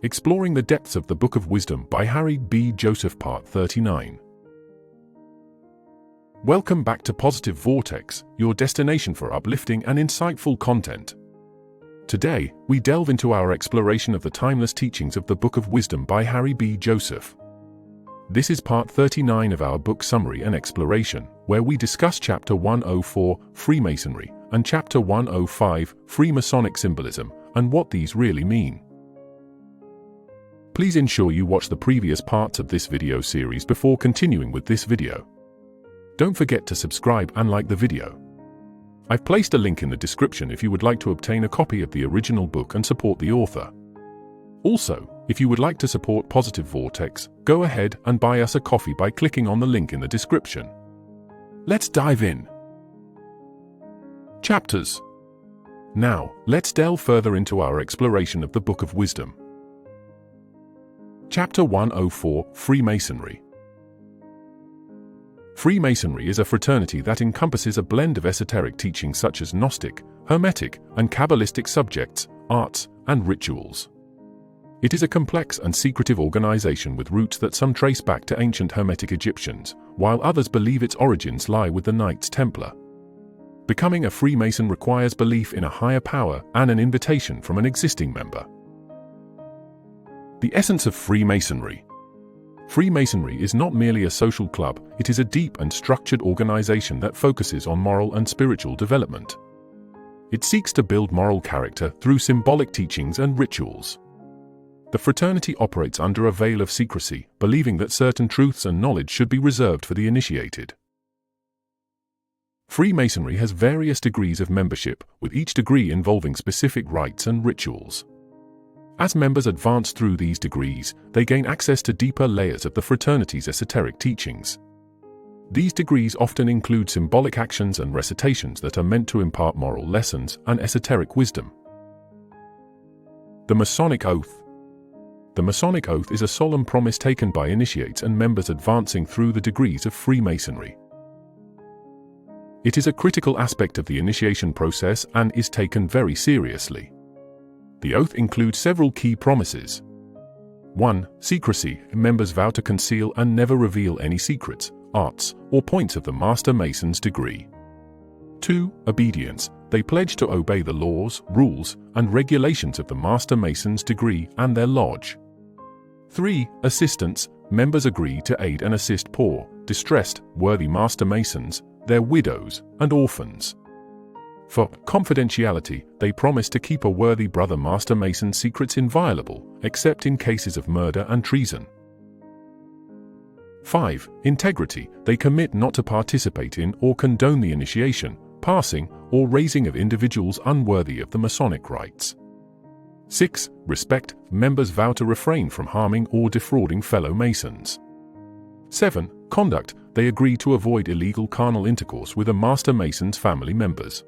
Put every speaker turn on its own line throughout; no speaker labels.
Exploring the Depths of the Book of Wisdom by Harry B. Joseph, Part 39. Welcome back to Positive Vortex, your destination for uplifting and insightful content. Today, we delve into our exploration of the timeless teachings of the Book of Wisdom by Harry B. Joseph. This is Part 39 of our book summary and exploration, where we discuss Chapter 104, Freemasonry, and Chapter 105, Freemasonic Symbolism, and what these really mean. Please ensure you watch the previous parts of this video series before continuing with this video. Don't forget to subscribe and like the video. I've placed a link in the description if you would like to obtain a copy of the original book and support the author. Also, if you would like to support Positive Vortex, go ahead and buy us a coffee by clicking on the link in the description. Let's dive in. Chapters. Now, let's delve further into our exploration of the Book of Wisdom. Chapter 104, Freemasonry. Freemasonry is a fraternity that encompasses a blend of esoteric teachings such as Gnostic, Hermetic, and Kabbalistic subjects, arts, and rituals. It is a complex and secretive organization with roots that some trace back to ancient Hermetic Egyptians, while others believe its origins lie with the Knights Templar. Becoming a Freemason requires belief in a higher power and an invitation from an existing member. The essence of Freemasonry. Freemasonry is not merely a social club, it is a deep and structured organization that focuses on moral and spiritual development. It seeks to build moral character through symbolic teachings and rituals. The fraternity operates under a veil of secrecy, believing that certain truths and knowledge should be reserved for the initiated. Freemasonry has various degrees of membership, with each degree involving specific rites and rituals. As members advance through these degrees, they gain access to deeper layers of the fraternity's esoteric teachings. These degrees often include symbolic actions and recitations that are meant to impart moral lessons and esoteric wisdom. The Masonic Oath. The Masonic Oath is a solemn promise taken by initiates and members advancing through the degrees of Freemasonry. It is a critical aspect of the initiation process and is taken very seriously. The oath includes several key promises. 1. Secrecy. Members vow to conceal and never reveal any secrets, arts, or points of the Master Mason's degree. 2. Obedience. They pledge to obey the laws, rules, and regulations of the Master Mason's degree and their lodge. 3. Assistance. Members agree to aid and assist poor, distressed, worthy Master Masons, their widows, and orphans. For confidentiality, they promise to keep a worthy brother Master Mason's secrets inviolable, except in cases of murder and treason. 5. Integrity. They commit not to participate in or condone the initiation, passing, or raising of individuals unworthy of the Masonic rites. 6. Respect. Members vow to refrain from harming or defrauding fellow Masons. 7. Conduct. They agree to avoid illegal carnal intercourse with a Master Mason's family members.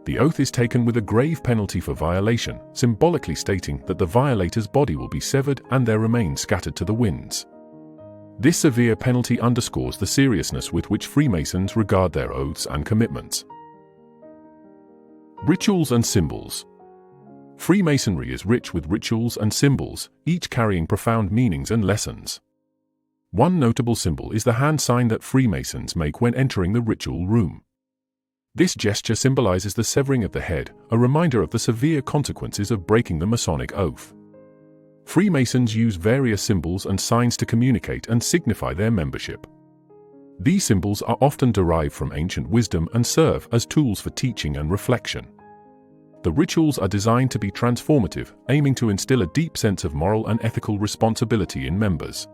The oath is taken with a grave penalty for violation, symbolically stating that the violator's body will be severed and their remains scattered to the winds. This severe penalty underscores the seriousness with which Freemasons regard their oaths and commitments. Rituals and symbols. Freemasonry is rich with rituals and symbols, each carrying profound meanings and lessons. One notable symbol is the hand sign that Freemasons make when entering the ritual room. This gesture symbolizes the severing of the head, a reminder of the severe consequences of breaking the Masonic Oath. Freemasons use various symbols and signs to communicate and signify their membership. These symbols are often derived from ancient wisdom and serve as tools for teaching and reflection. The rituals are designed to be transformative, aiming to instill a deep sense of moral and ethical responsibility in members.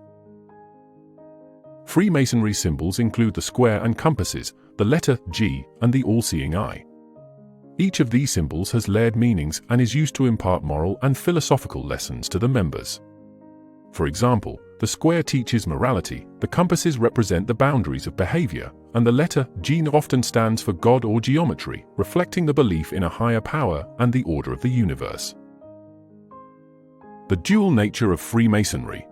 Freemasonry symbols include the square and compasses, the letter G, and the all-seeing eye. Each of these symbols has layered meanings and is used to impart moral and philosophical lessons to the members. For example, the square teaches morality, the compasses represent the boundaries of behavior, and the letter G often stands for God or geometry, reflecting the belief in a higher power and the order of the universe. The dual nature of Freemasonry.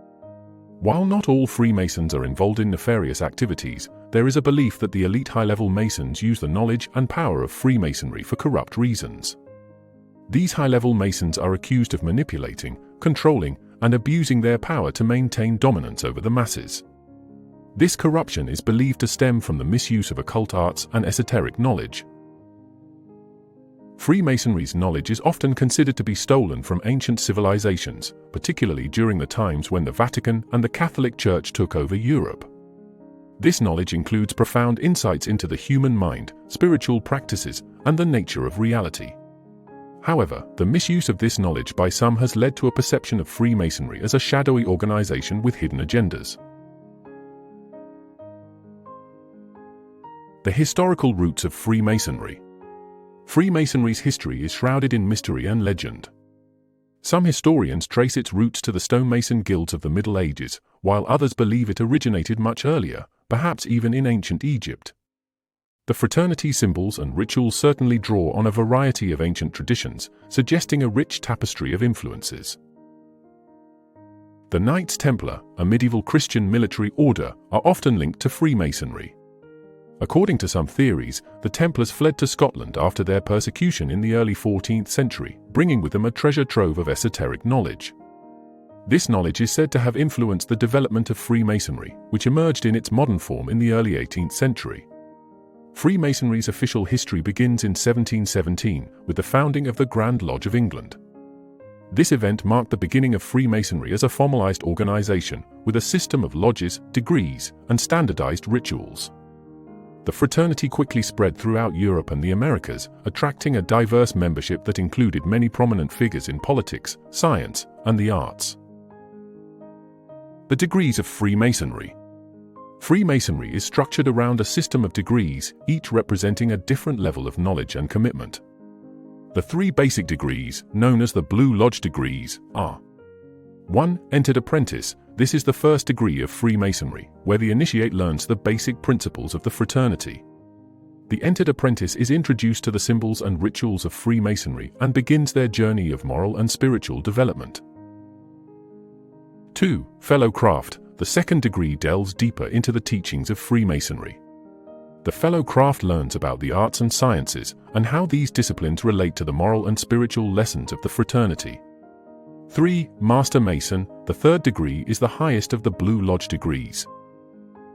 While not all Freemasons are involved in nefarious activities, there is a belief that the elite high-level Masons use the knowledge and power of Freemasonry for corrupt reasons. These high-level Masons are accused of manipulating, controlling, and abusing their power to maintain dominance over the masses. This corruption is believed to stem from the misuse of occult arts and esoteric knowledge. Freemasonry's knowledge is often considered to be stolen from ancient civilizations, particularly during the times when the Vatican and the Catholic Church took over Europe. This knowledge includes profound insights into the human mind, spiritual practices, and the nature of reality. However, the misuse of this knowledge by some has led to a perception of Freemasonry as a shadowy organization with hidden agendas. The historical roots of Freemasonry. Freemasonry's history is shrouded in mystery and legend. Some historians trace its roots to the stonemason guilds of the Middle Ages, while others believe it originated much earlier, perhaps even in ancient Egypt. The fraternity symbols and rituals certainly draw on a variety of ancient traditions, suggesting a rich tapestry of influences. The Knights Templar, a medieval Christian military order, are often linked to Freemasonry. According to some theories, the Templars fled to Scotland after their persecution in the early 14th century, bringing with them a treasure trove of esoteric knowledge. This knowledge is said to have influenced the development of Freemasonry, which emerged in its modern form in the early 18th century. Freemasonry's official history begins in 1717 with the founding of the Grand Lodge of England. This event marked the beginning of Freemasonry as a formalized organization, with a system of lodges, degrees, and standardized rituals. The fraternity quickly spread throughout Europe and the Americas, attracting a diverse membership that included many prominent figures in politics, science, and the arts. The degrees of Freemasonry. Freemasonry is structured around a system of degrees, each representing a different level of knowledge and commitment. The three basic degrees, known as the Blue Lodge degrees, are 1. Entered Apprentice. This is the first degree of Freemasonry, where the initiate learns the basic principles of the fraternity. The entered apprentice is introduced to the symbols and rituals of Freemasonry and begins their journey of moral and spiritual development. 2. Fellow Craft. The second degree delves deeper into the teachings of Freemasonry. The Fellow Craft learns about the arts and sciences and how these disciplines relate to the moral and spiritual lessons of the fraternity. 3. Master Mason. The third degree is the highest of the Blue Lodge degrees.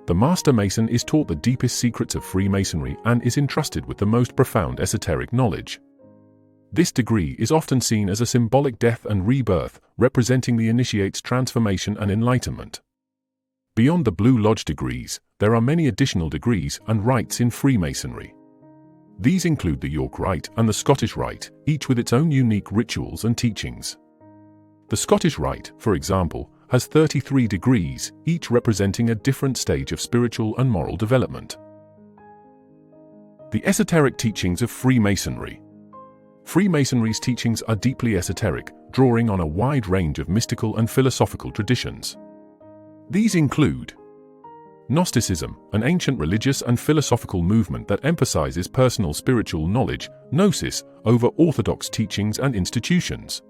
The Master Mason is taught the deepest secrets of Freemasonry and is entrusted with the most profound esoteric knowledge. This degree is often seen as a symbolic death and rebirth, representing the initiate's transformation and enlightenment. Beyond the Blue Lodge degrees, there are many additional degrees and rites in Freemasonry. These include the York Rite and the Scottish Rite, each with its own unique rituals and teachings. The Scottish Rite, for example, has 33 degrees, each representing a different stage of spiritual and moral development. The esoteric teachings of Freemasonry. Freemasonry's teachings are deeply esoteric, drawing on a wide range of mystical and philosophical traditions. These include Gnosticism, an ancient religious and philosophical movement that emphasizes personal spiritual knowledge, gnosis, over orthodox teachings and institutions.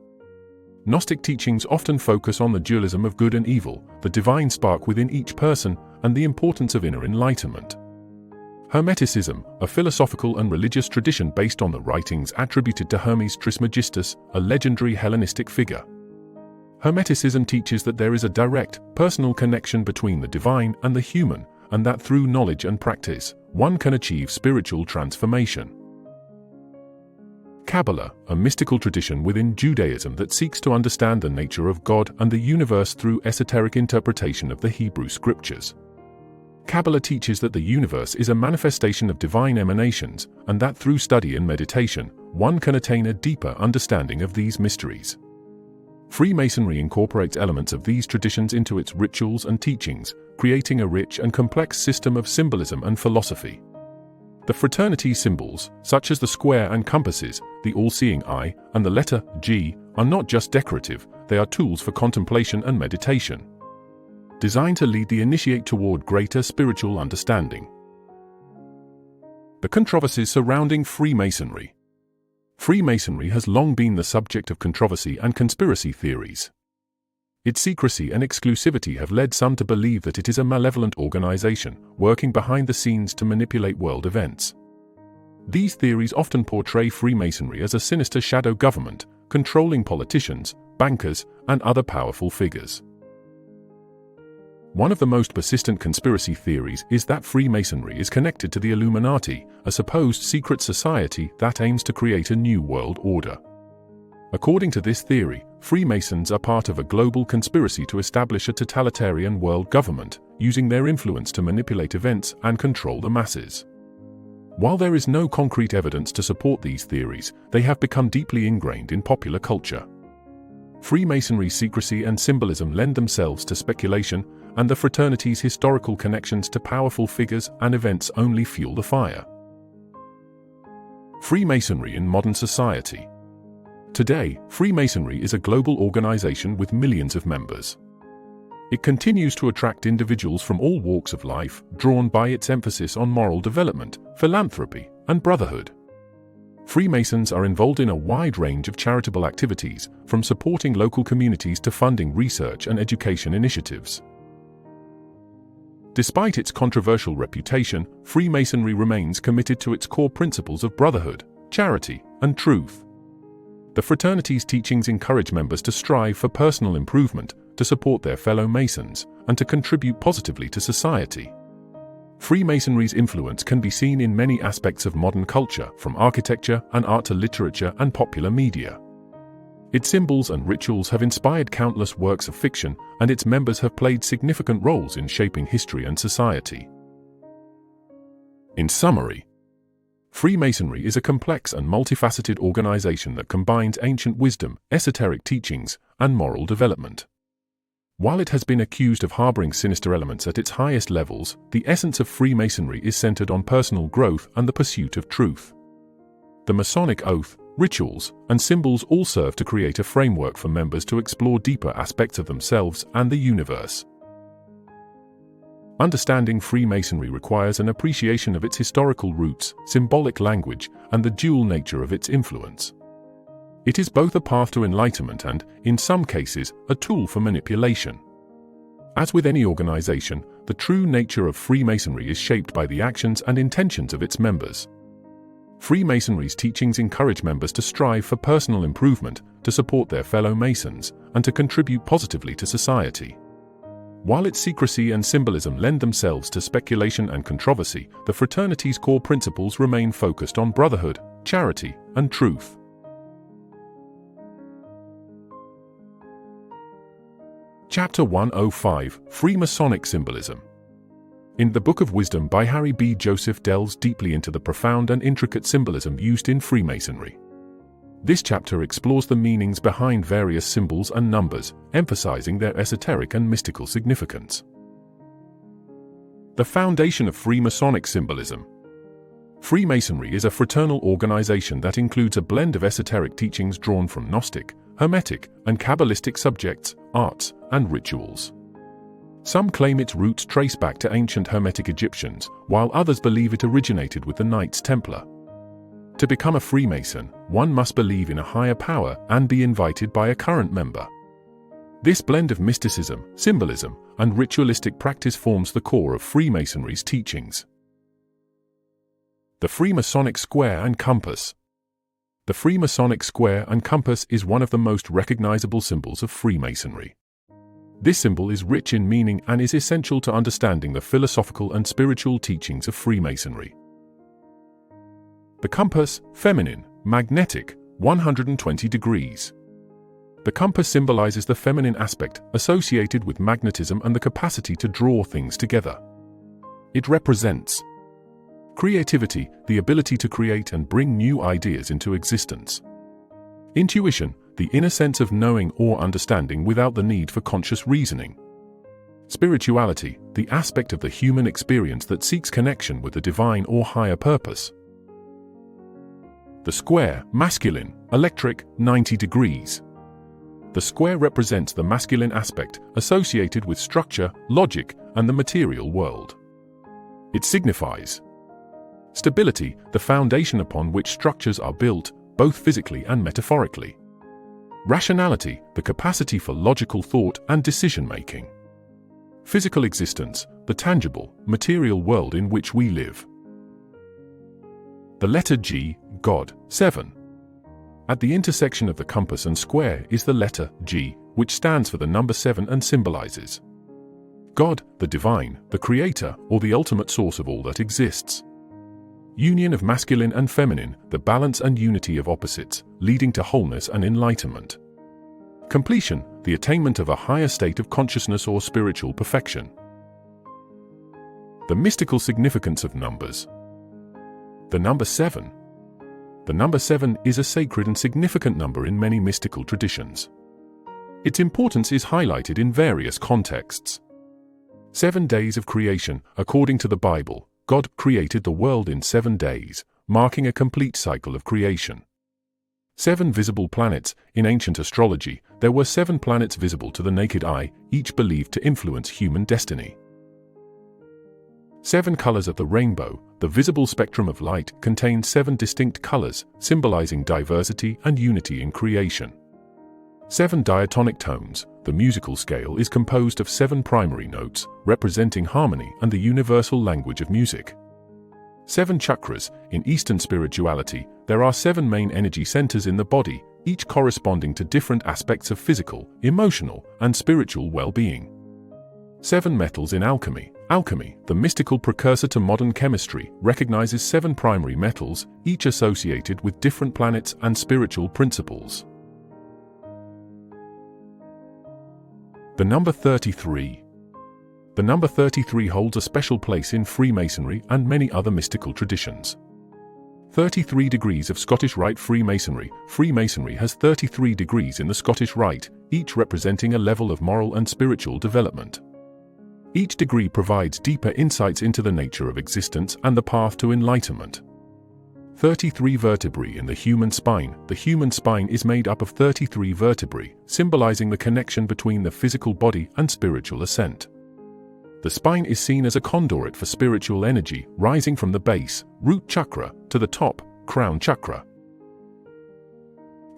Gnostic teachings often focus on the dualism of good and evil, the divine spark within each person, and the importance of inner enlightenment. Hermeticism, a philosophical and religious tradition based on the writings attributed to Hermes Trismegistus, a legendary Hellenistic figure. Hermeticism teaches that there is a direct, personal connection between the divine and the human, and that through knowledge and practice, one can achieve spiritual transformation. Kabbalah, a mystical tradition within Judaism that seeks to understand the nature of God and the universe through esoteric interpretation of the Hebrew Scriptures. Kabbalah teaches that the universe is a manifestation of divine emanations, and that through study and meditation, one can attain a deeper understanding of these mysteries. Freemasonry incorporates elements of these traditions into its rituals and teachings, creating a rich and complex system of symbolism and philosophy. The fraternity symbols, such as the square and compasses, the all-seeing eye, and the letter G, are not just decorative, they are tools for contemplation and meditation, designed to lead the initiate toward greater spiritual understanding. The controversies surrounding Freemasonry. Freemasonry has long been the subject of controversy and conspiracy theories. Its secrecy and exclusivity have led some to believe that it is a malevolent organization, working behind the scenes to manipulate world events. These theories often portray Freemasonry as a sinister shadow government, controlling politicians, bankers, and other powerful figures. One of the most persistent conspiracy theories is that Freemasonry is connected to the Illuminati, a supposed secret society that aims to create a new world order. According to this theory, Freemasons are part of a global conspiracy to establish a totalitarian world government, using their influence to manipulate events and control the masses. While there is no concrete evidence to support these theories, they have become deeply ingrained in popular culture. Freemasonry's secrecy and symbolism lend themselves to speculation, and the fraternity's historical connections to powerful figures and events only fuel the fire. Freemasonry in modern society. Today, Freemasonry is a global organization with millions of members. It continues to attract individuals from all walks of life, drawn by its emphasis on moral development, philanthropy, and brotherhood. Freemasons are involved in a wide range of charitable activities, from supporting local communities to funding research and education initiatives. Despite its controversial reputation, Freemasonry remains committed to its core principles of brotherhood, charity, and truth. The fraternity's teachings encourage members to strive for personal improvement, to support their fellow Masons, and to contribute positively to society. Freemasonry's influence can be seen in many aspects of modern culture, from architecture and art to literature and popular media. Its symbols and rituals have inspired countless works of fiction, and its members have played significant roles in shaping history and society. In summary, Freemasonry is a complex and multifaceted organization that combines ancient wisdom, esoteric teachings, and moral development. While it has been accused of harboring sinister elements at its highest levels, the essence of Freemasonry is centered on personal growth and the pursuit of truth. The Masonic Oath, rituals, and symbols all serve to create a framework for members to explore deeper aspects of themselves and the universe. Understanding Freemasonry requires an appreciation of its historical roots, symbolic language, and the dual nature of its influence. It is both a path to enlightenment and, in some cases, a tool for manipulation. As with any organization, the true nature of Freemasonry is shaped by the actions and intentions of its members. Freemasonry's teachings encourage members to strive for personal improvement, to support their fellow Masons, and to contribute positively to society. While its secrecy and symbolism lend themselves to speculation and controversy, the fraternity's core principles remain focused on brotherhood, charity, and truth. Chapter 105: Freemasonic Symbolism. In the Book of Wisdom by Harry B. Joseph delves deeply into the profound and intricate symbolism used in Freemasonry. This chapter explores the meanings behind various symbols and numbers, emphasizing their esoteric and mystical significance. The foundation of Freemasonic symbolism. Freemasonry is a fraternal organization that includes a blend of esoteric teachings drawn from Gnostic, Hermetic, and Kabbalistic subjects, arts, and rituals. Some claim its roots trace back to ancient Hermetic Egyptians, while others believe it originated with the Knights Templar. To become a Freemason, one must believe in a higher power and be invited by a current member. This blend of mysticism, symbolism, and ritualistic practice forms the core of Freemasonry's teachings. The Freemasonic Square and Compass. The Freemasonic Square and Compass is one of the most recognizable symbols of Freemasonry. This symbol is rich in meaning and is essential to understanding the philosophical and spiritual teachings of Freemasonry. The compass, feminine, magnetic, 120 degrees. The compass symbolizes the feminine aspect associated with magnetism and the capacity to draw things together. It represents creativity, the ability to create and bring new ideas into existence. Intuition, the inner sense of knowing or understanding without the need for conscious reasoning. Spirituality, the aspect of the human experience that seeks connection with the divine or higher purpose. The square, masculine, electric, 90 degrees. The square represents the masculine aspect associated with structure, logic, and the material world. It signifies stability, the foundation upon which structures are built, both physically and metaphorically. Rationality, the capacity for logical thought and decision-making. Physical existence, the tangible, material world in which we live. The letter G, God, 7. At the intersection of the compass and square is the letter G, which stands for the number 7 and symbolizes God, the divine, the creator, or the ultimate source of all that exists. Union of masculine and feminine, the balance and unity of opposites, leading to wholeness and enlightenment. Completion, the attainment of a higher state of consciousness or spiritual perfection. The mystical significance of numbers. The number 7. The number 7 is a sacred and significant number in many mystical traditions. Its importance is highlighted in various contexts. 7 days of creation. According to the Bible, God created the world in 7 days, marking a complete cycle of creation. 7 visible planets. In ancient astrology, there were 7 planets visible to the naked eye, each believed to influence human destiny. 7 colors of the rainbow. The visible spectrum of light contains 7 distinct colors, symbolizing diversity and unity in creation. 7 diatonic tones. The musical scale is composed of 7 primary notes, representing harmony and the universal language of music. 7 chakras. In Eastern spirituality, there are 7 main energy centers in the body, each corresponding to different aspects of physical, emotional, and spiritual well-being. 7 metals in alchemy. Alchemy, the mystical precursor to modern chemistry, recognizes 7 primary metals, each associated with different planets and spiritual principles. The number 33. The number 33 holds a special place in Freemasonry and many other mystical traditions. 33 degrees of Scottish Rite Freemasonry. Freemasonry has 33 degrees in the Scottish Rite, each representing a level of moral and spiritual development. Each degree provides deeper insights into the nature of existence and the path to enlightenment. 33 vertebrae in the human spine. The human spine is made up of 33 vertebrae, symbolizing the connection between the physical body and spiritual ascent. The spine is seen as a conduit for spiritual energy, rising from the base, root chakra, to the top, crown chakra.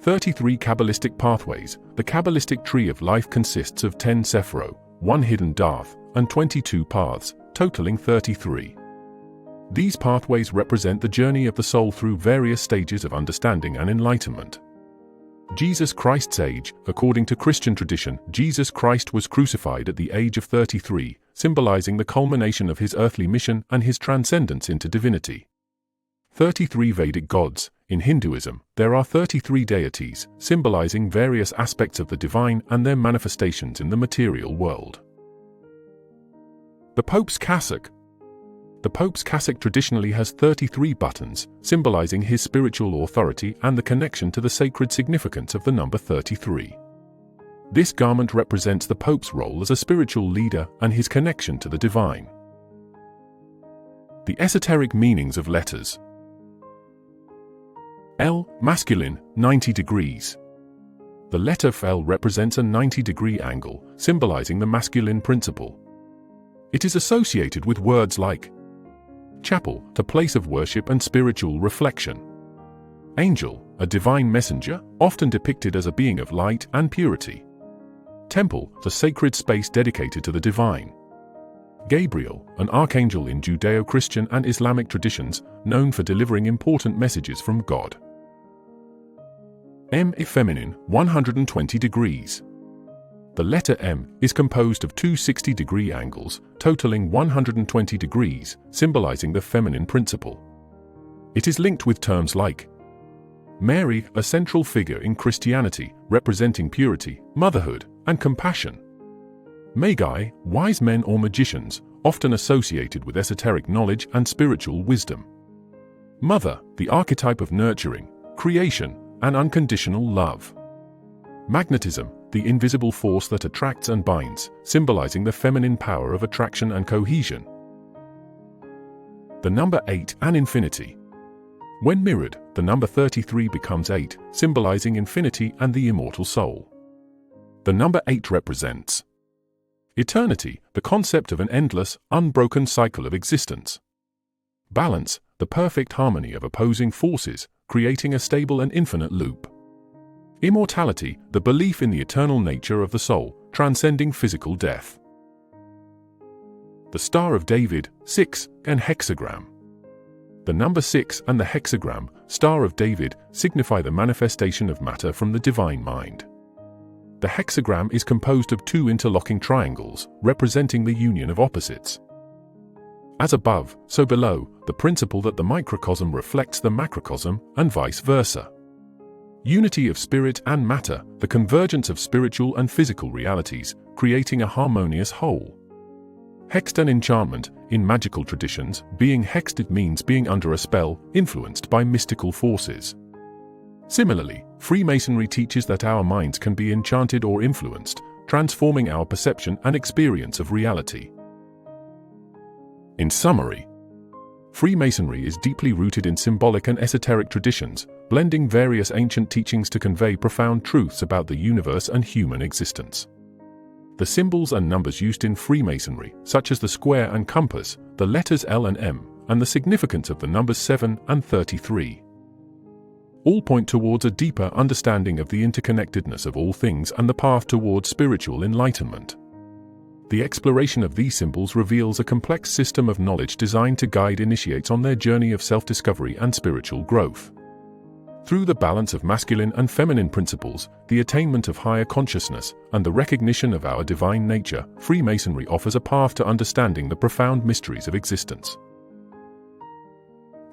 33 Kabbalistic pathways. The Kabbalistic tree of life consists of 10 sephiro, 1 hidden darth, and 22 paths, totaling 33. These pathways represent the journey of the soul through various stages of understanding and enlightenment. Jesus Christ's age. According to Christian tradition, Jesus Christ was crucified at the age of 33, symbolizing the culmination of his earthly mission and his transcendence into divinity. 33 Vedic gods. In Hinduism, there are 33 deities, symbolizing various aspects of the divine and their manifestations in the material world. The Pope's cassock. The Pope's cassock traditionally has 33 buttons, symbolizing his spiritual authority and the connection to the sacred significance of the number 33. This garment represents the Pope's role as a spiritual leader and his connection to the divine. The esoteric meanings of letters. L, masculine, 90 degrees. The letter L represents a 90-degree angle, symbolizing the masculine principle. It is associated with words like chapel, a place of worship and spiritual reflection. Angel, a divine messenger, often depicted as a being of light and purity. Temple, the sacred space dedicated to the divine. Gabriel, an archangel in Judeo-Christian and Islamic traditions, known for delivering important messages from God. M, feminine, 120 degrees. The letter M is composed of two 60-degree angles, totaling 120 degrees, symbolizing the feminine principle. It is linked with terms like Mary, a central figure in Christianity, representing purity, motherhood, and compassion. Magi, wise men or magicians, often associated with esoteric knowledge and spiritual wisdom. Mother, the archetype of nurturing, creation, and unconditional love. Magnetism, the invisible force that attracts and binds, symbolizing the feminine power of attraction and cohesion. The number 8 and infinity. When mirrored, the number 33 becomes 8, symbolizing infinity and the immortal soul. The number 8 represents eternity, the concept of an endless, unbroken cycle of existence. Balance, the perfect harmony of opposing forces, creating a stable and infinite loop. Immortality, the belief in the eternal nature of the soul, transcending physical death. The Star of David, 6, and hexagram. The number 6 and the hexagram, Star of David, signify the manifestation of matter from the divine mind. The hexagram is composed of 2 interlocking triangles, representing the union of opposites. As above, so below, the principle that the microcosm reflects the macrocosm, and vice versa. Unity of spirit and matter, the convergence of spiritual and physical realities, creating a harmonious whole. Hexed and enchantment, in magical traditions, being hexed means being under a spell, influenced by mystical forces. Similarly, Freemasonry teaches that our minds can be enchanted or influenced, transforming our perception and experience of reality. In summary, Freemasonry is deeply rooted in symbolic and esoteric traditions, blending various ancient teachings to convey profound truths about the universe and human existence. The symbols and numbers used in Freemasonry, such as the square and compass, the letters L and M, and the significance of the numbers 7 and 33, all point towards a deeper understanding of the interconnectedness of all things and the path towards spiritual enlightenment. The exploration of these symbols reveals a complex system of knowledge designed to guide initiates on their journey of self-discovery and spiritual growth. Through the balance of masculine and feminine principles, the attainment of higher consciousness, and the recognition of our divine nature, Freemasonry offers a path to understanding the profound mysteries of existence.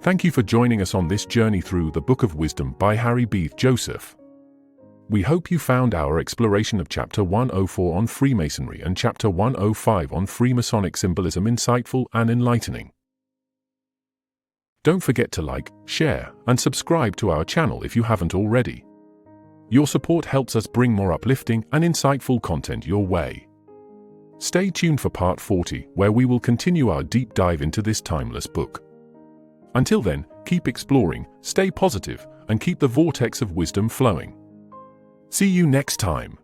Thank you for joining us on this journey through the Book of Wisdom by Harry Beeth Joseph. We hope you found our exploration of Chapter 104 on Freemasonry and Chapter 105 on Freemasonic Symbolism insightful and enlightening. Don't forget to like, share, and subscribe to our channel if you haven't already. Your support helps us bring more uplifting and insightful content your way. Stay tuned for Part 40, where we will continue our deep dive into this timeless book. Until then, keep exploring, stay positive, and keep the vortex of wisdom flowing. See you next time.